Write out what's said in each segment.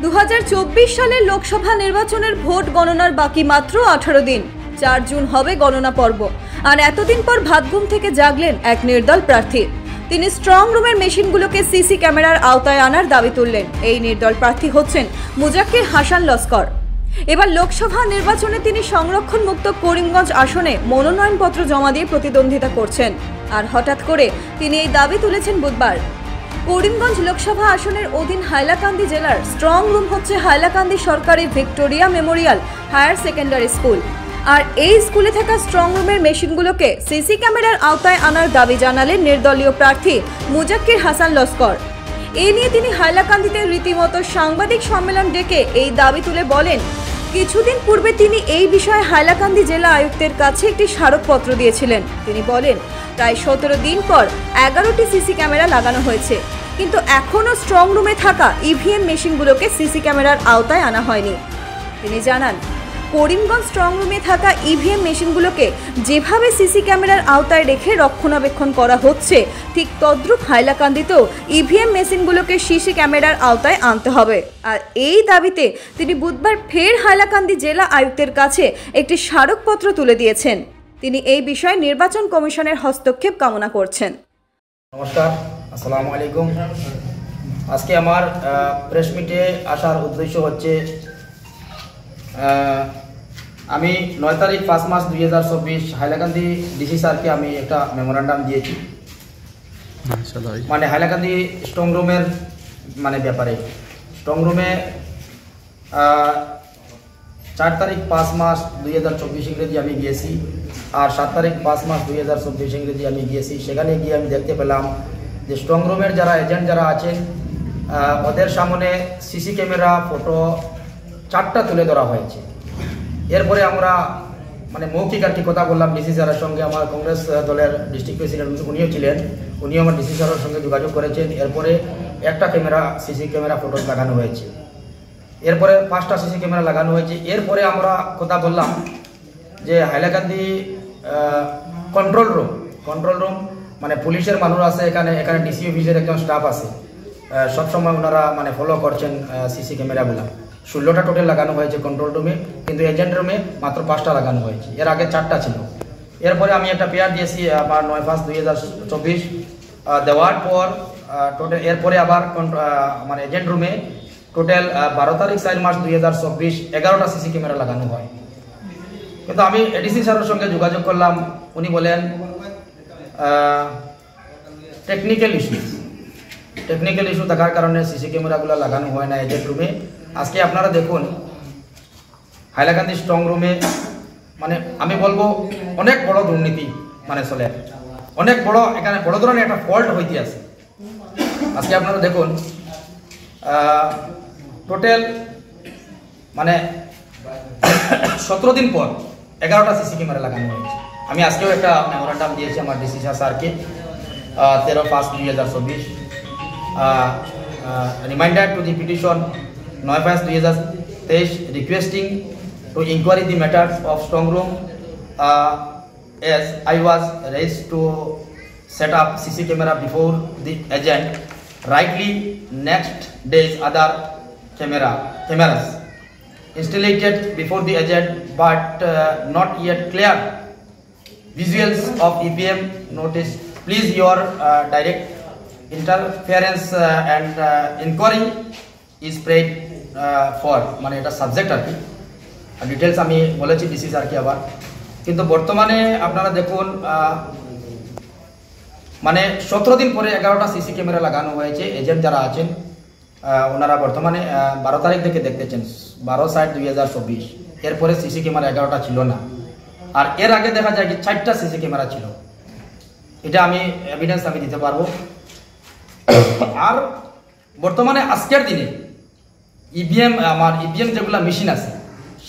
2024 সালের লোকসভা নির্বাচনের ভোট গণনার বাকি মাত্র 18 দিন। 4 জুন হবে গণনা পর্ব। আর এতদিন পর ভাতঘুম থেকে জাগলেন এক নির্দল প্রার্থী। তিনি স্ট্রং রুমের মেশিনগুলোকে সিসি ক্যামেরার আওতায় আনার দাবি তুললেন। এই নির্দল প্রার্থী হচ্ছেন মুজাক্কির হাসান লস্কর। এবার লোকসভা নির্বাচনে তিনি সংরক্ষণ মুক্ত করিমগঞ্জ আসনে মনোনয়নপত্র জমা দিয়ে প্রতিদ্বন্দ্বিতা করছেন। আর হঠাৎ করে তিনি এই দাবি তুলেছেন বুধবার। করিমগঞ্জ লোকসভা আসনের অধীন হাইলাকান্দি জেলার স্ট্রং রুম হচ্ছে হাইলাকান্দি সরকারি Victoria Memorial higher secondary school. আর এই স্কুলে থাকা স্ট্রং রুমের মেশিনগুলোকে সিসি ক্যামেরার আওতায় আনার দাবি জানালেন নির্দলীয় প্রার্থী মুজাক্কির হাসান লস্কর। এ নিয়ে তিনি হাইলাকান্দিতে রীতিমতো সাংবাদিক সম্মেলন ডেকে এই দাবি তুলে বলেন, কিছুদিন পূর্বে তিনি এই বিষয়ে হাইলাকান্দি জেলা আয়ুক্তের কাছে একটি স্মারকপত্র দিয়েছিলেন। তিনি বলেন, প্রায় 17 দিন পর 11টি সিসি ক্যামেরা লাগানো হয়েছে, কিন্তু এখনও স্ট্রং রুমে থাকা ইভিএম মেশিনগুলোকে সিসি ক্যামেরার আওতায় আনা হয়নি। তিনি জানান, করিমগঞ্জ স্ট্রং রুমে থাকা ইভিএম মেশিনগুলোকে যেভাবে সিসি ক্যামেরার আওতায় রেখে রক্ষণাবেক্ষণ করা হচ্ছে, ঠিক তদ্রূপ হাইলাকান্দিতেও ইভিএম মেশিনগুলোকে সিসি ক্যামেরার আওতায় আনতে হবে। আর এই দাবিতে তিনি বুধবার ফের হাইলাকান্দি জেলা আয়ুক্তের কাছে একটি স্মারকপত্র তুলে দিয়েছেন। তিনি এই বিষয়ে নির্বাচন কমিশনের হস্তক্ষেপ কামনা করছেন। নমস্কার, আসসালামু আলাইকুম। আজকে আমার প্রেস মিটে আসার উদ্দেশ্য হচ্ছে, আমি 9 তারিখ 5 মার্চ 2024 হাইলাকান্দি ডিসি স্যারকে আমি একটা মেমোরান্ডাম দিয়েছি, মানে হাইলাকান্দি স্ট্রং রুমের ব্যাপারে। স্ট্রং রুমে 4 তারিখ 5 মার্চ 2024 ইংরেজি আমি গিয়েছি, আর 7 তারিখ 5 মার্চ 2024 ইংরেজি আমি গিয়েছি। সেখানে গিয়ে আমি দেখতে পেলাম যে স্ট্রং রুমের যারা এজেন্ট যারা আছেন, ওদের সামনে সিসি ক্যামেরা ফটো 4টা তুলে ধরা হয়েছে। এরপরে আমরা মৌখিক আর কি কথা বললাম ডিসি স্যারের সঙ্গে। আমার কংগ্রেস দলের ডিস্ট্রিক্ট প্রেসিডেন্ট উনিও ছিলেন, উনিও আমার ডিসি স্যারের সঙ্গে যোগাযোগ করেছেন। এরপরে একটা ক্যামেরা সিসি ক্যামেরা ফটো লাগানো হয়েছে, এরপরে 5টা সিসি ক্যামেরা লাগানো হয়েছে। এরপরে আমরা কথা বললাম যে হাইলাকান্দি কন্ট্রোল রুম পুলিশের মানুষ আছে এখানে, ডিসি অফিসের একজন স্টাফ আছে, সবসময় ওনারা ফলো করছেন সিসি ক্যামেরাগুলো। 16টা টোটাল লাগানো হয়েছে কন্ট্রোল রুমে, কিন্তু এজেন্ট রুমে মাত্র 5টা লাগানো হয়েছে। এর আগে 4টা ছিল। এরপরে আমি একটা পেয়ার দিয়েছি আমার 9/5/2024 দেওয়ার পর টোটাল এরপরে আবার এজেন্ট রুমে টোটাল 12 তারিখ 4 মার্চ 2024 11টা সিসি ক্যামেরা লাগানো হয়। কিন্তু আমি এডিসি স্যারের সঙ্গে যোগাযোগ করলাম, উনি বলেন টেকনিক্যাল ইস্যু থাকার কারণে সিসি ক্যামেরাগুলো লাগানো হয় না এজেন্ট রুমে। আজকে আপনারা দেখুন হাইলাকান্দি স্ট্রং রুমে আমি বলবো অনেক বড় দুর্নীতি চলে, অনেক বড়, এখানে বড় ধরনের একটা ফল্ট হইতে আছে। আজকে আপনারা দেখুন টোটাল 17 দিন পর 11টা সিসি ক্যামেরা লাগানো হয়েছে। আমি আজকেও একটা মেমোরান্ডাম দিয়েছি আমার ডিসি স্যারকে 13/5/2024 reminder to the petition 9/5/2023 requesting to inquire the matters of strong room as I was raised to set up CC camera before the agent. Rightly next days other cameras installed before the agent, but not yet clear visuals of EPM notice. Please your direct interference and inquiry is prayed for এটা subject আর কি। Details আমি বলেছি DC স্যারকে আবার। কিন্তু বর্তমানে আপনারা দেখুন 17 দিন পরে 11টা সিসি ক্যামেরা লাগানো হয়েছে। এজেন্ট যারা আছেন ওনারা বর্তমানে 12 তারিখ থেকে দেখতেছেন 12/7/2024। এরপরে সিসি ক্যামেরা 11টা ছিল না, আর এর আগে দেখা যায় কি 4টা সিসি ক্যামেরা ছিল। এটা আমি এভিডেন্স আমি দিতে পারবো। আর বর্তমানে আজকের দিনে ইভিএম যেগুলা মেশিন আছে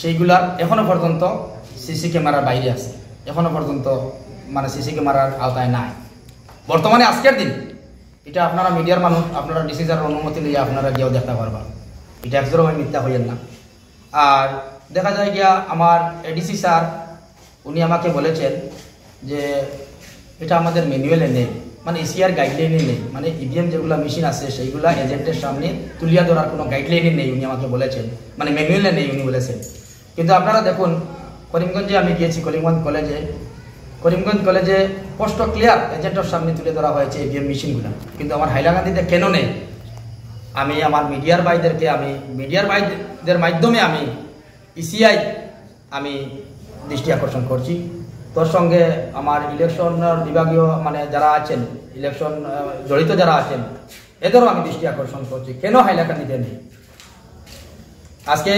সেইগুলার এখনো পর্যন্ত সিসি ক্যামেরার বাইরে আছে, এখনো পর্যন্ত সিসি ক্যামেরার আওতায় নাই বর্তমানে আজকের দিন। এটা আপনারা মিডিয়ার মানুষ, আপনারা ডিসি স্যারের অনুমতি নিয়ে আপনারা গিয়েও দেখতে পারবেন। এটা একজোর মিথ্যা হইয়েন না। আর দেখা যায় গিয়া আমার এডিসি স্যার উনি আমাকে বলেছেন যে এটা আমাদের ম্যানুয়ালে নেই, মানে ইসিআর গাইডলাইনে নেই, মানে ইভিএম যেগুলো মেশিন আছে সেইগুলা এজেন্টের সামনে তুলিয়া ধরার কোনো গাইডলাইনে নেই, উনি আমাকে বলেছেন, মানে ম্যানুয়ালে নেই উনি বলেছেন। কিন্তু আপনারা দেখুন করিমগঞ্জে আমি গিয়েছি, করিমগঞ্জ কলেজে স্পষ্ট ক্লিয়ার এজেন্টের সামনে তুলে ধরা হয়েছে ইভিএম মেশিনগুলো, কিন্তু আমার হাইলাকান্দিতে কেন নেই? আমি আমার মিডিয়ার ভাইদের মাধ্যমে আমি ইসিআই আমি দৃষ্টি আকর্ষণ করছি। তোর সঙ্গে আমার ইলেকশন বিভাগীয় মানে যারা আছেন, ইলেকশন জড়িত যারা আছেন, এদেরও আমি দৃষ্টি আকর্ষণ করছি কেন হাইলাকান্দিতে নেই। আজকে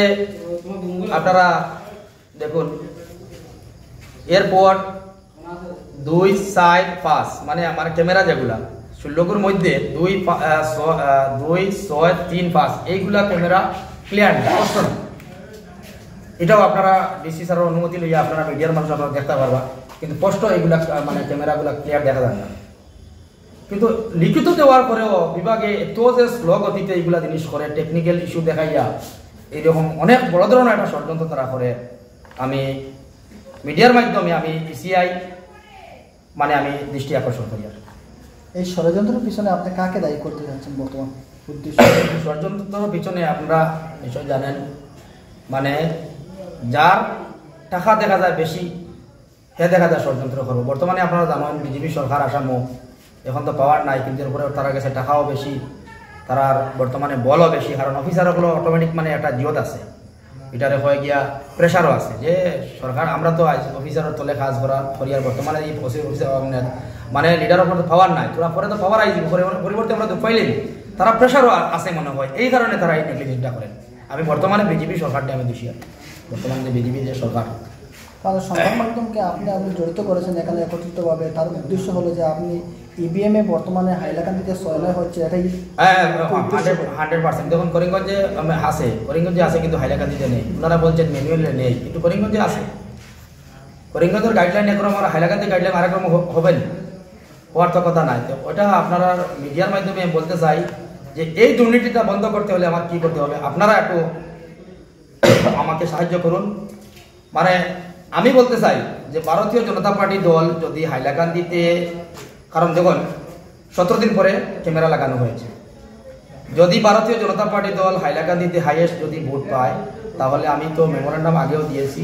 আপনারা দেখুন এয়ারপোর্ট 2, 4, 5 মানে আমার ক্যামেরা যেগুলা 16 মধ্যে 2, 6, 3, 5 এইগুলা ক্যামেরা ক্লিয়ার স্পষ্ট না। এটাও আপনারা ডিসি স্যারের অনুমতি লইয়া আপনারা মিডিয়ার মানুষ আপনারা দেখতে পারবা, কিন্তু স্পষ্ট এইগুলা মানে ক্যামেরাগুলা ক্লিয়ার দেখা যায় না। কিন্তু লিখিত দেওয়ার পরেও বিভাগে এত যে স্লো গতিতে এইগুলা জিনিস করে, টেকনিক্যাল ইস্যু দেখাইয়া এইরকম অনেক বড় ধরনের একটা ষড়যন্ত্র তারা করে। আমি মিডিয়ার মাধ্যমে আমি ইসিআই মানে আমি দৃষ্টি আকর্ষণ করি। আর এই ষড়যন্ত্রের পিছনে আপনি কাকে দায়ী করতে যাচ্ছেন বর্তমান উদ্দেশ্য? ষড়যন্ত্রের পিছনে আপনারা নিশ্চয় জানেন, মানে যার টাকা দেখা যায় বেশি হে দেখা যায় ষড়যন্ত্র করবো। বর্তমানে আপনারা জানেন বিজেপি সরকার আসামও এখন তো পাওয়ার নাই, কিন্তু এরপরে তারা গেছে টাকাও বেশি, তারার বর্তমানে বলও বেশি, কারণ অফিসারগুলো অটোমেটিক মানে একটা জিওত আছে, এটারে হয়ে গিয়া প্রেশারও আছে যে সরকার আমরা তো অফিসারের তলে কাজ করিয়ার বর্তমানে এই মানে লিডারের উপর তো পাওয়ার নাই, তোরা পরে তো পাওয়ার আইজি পরিবর্তে আমরা তো পাইলেন, তারা প্রেশারও আছে মনে হয়, এই কারণে তারা এই নেগলিজেন্সটা করেন। আমি বর্তমানে বিজেপি সরকারটা আমি দোষী, আর বর্তমানে যে বিজেপি যে সরকার কারণ সংবাদ মাধ্যমকে আপনি জড়িত করেছেন এখানে একত্রিতভাবে, তার উদ্দেশ্য হলো যে আপনি ইভিএম এ বর্তমানে হাইলাকান্দিতে চয়নায় হচ্ছে, এটাই 100%। দেখুন করিমগঞ্জে আছে কিন্তু হাইলাকান্দিতে নেই। ওনারা বলছেন ম্যানুয়ালে নেই, কিন্তু করিমগঞ্জে আছে। করিমগঞ্জের গাইডলাইন একরকম আর হাইলাকান্দি গাইডলাইন আরেকরকম হবেন, হওয়ার তো কথা নাই। তো ওটা আপনারা মিডিয়ার মাধ্যমে আমি বলতে চাই যে এই দুর্নীতিটা বন্ধ করতে হলে আমার কি করতে হবে, আপনারা একটু আমাকে সাহায্য করুন। মানে আমি বলতে চাই যে ভারতীয় জনতা পার্টি দল যদি হাইলাকান্দিতে, কারণ দেখুন 17 দিন পরে ক্যামেরা লাগানো হয়েছে, যদি ভারতীয় জনতা পার্টি দল হাইলাকান্দিতে হাইয়েস্ট যদি ভোট পায়, তাহলে আমি তো মেমোরেন্ডাম আগেও দিয়েছি,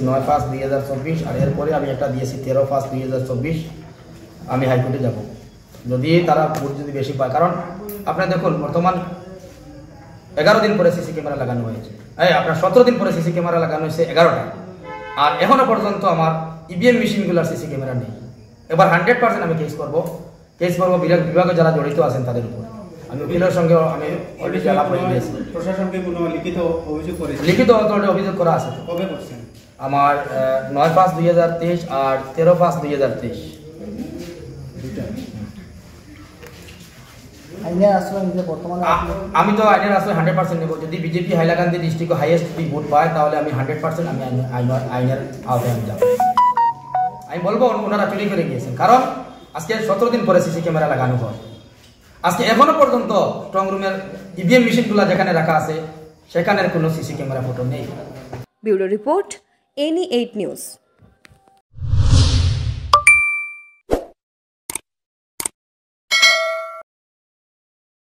9/5/2024, আর এরপরে আমি একটা দিয়েছি 13/5/2024, আমি হাইকোর্টে যাব যদি তারা ভোট যদি বেশি পায়। কারণ আপনি দেখুন বর্তমান 11 দিন পরে সিসি ক্যামেরা লাগানো হয়েছে, আপনার 17 দিন পরে সিসি ক্যামেরা লাগানো হয়েছে 11টা, আর এখনো পর্যন্ত আমার ইভিএম মেশিনগুলোর সিসি ক্যামেরা নেই। এবার 100% আমি কেস করবো বিভাগে যারা জড়িত আছেন তাদের উপর। আমি উকিলের সঙ্গে আমি অলরেডি আলাপ হয়ে গিয়েছি। প্রশাসনকে কোনো লিখিত অভিযোগ করেছে? লিখিত অভিযোগ করা আছে। কবে করছেন? আমার 9/5/2023 আর 13/5/2023। আইনের আশ্রয় নিতে বর্তমানে আমি তো আইনের আশ্রয় 100% নেব। যদি বিজেপি হাইলাকান্দি ডিস্ট্রিক্ট হাইয়েস্ট যদি ভোট পায়, তাহলে আমি 100% আমি আইনের আওতায় আমি যাব। আমি বলবো ওনারা চুরি করে গিয়েছেন, কারণ আজকে 17 দিন পরে সিসি ক্যামেরা লাগানো হয়। আজকে এখনো পর্যন্ত স্ট্রং রুমের ইভিএম মেশিনগুলো যেখানে রাখা আছে সেখানের কোনো সিসি ক্যামেরা ফটো নেই। Bureau report, NE8 news.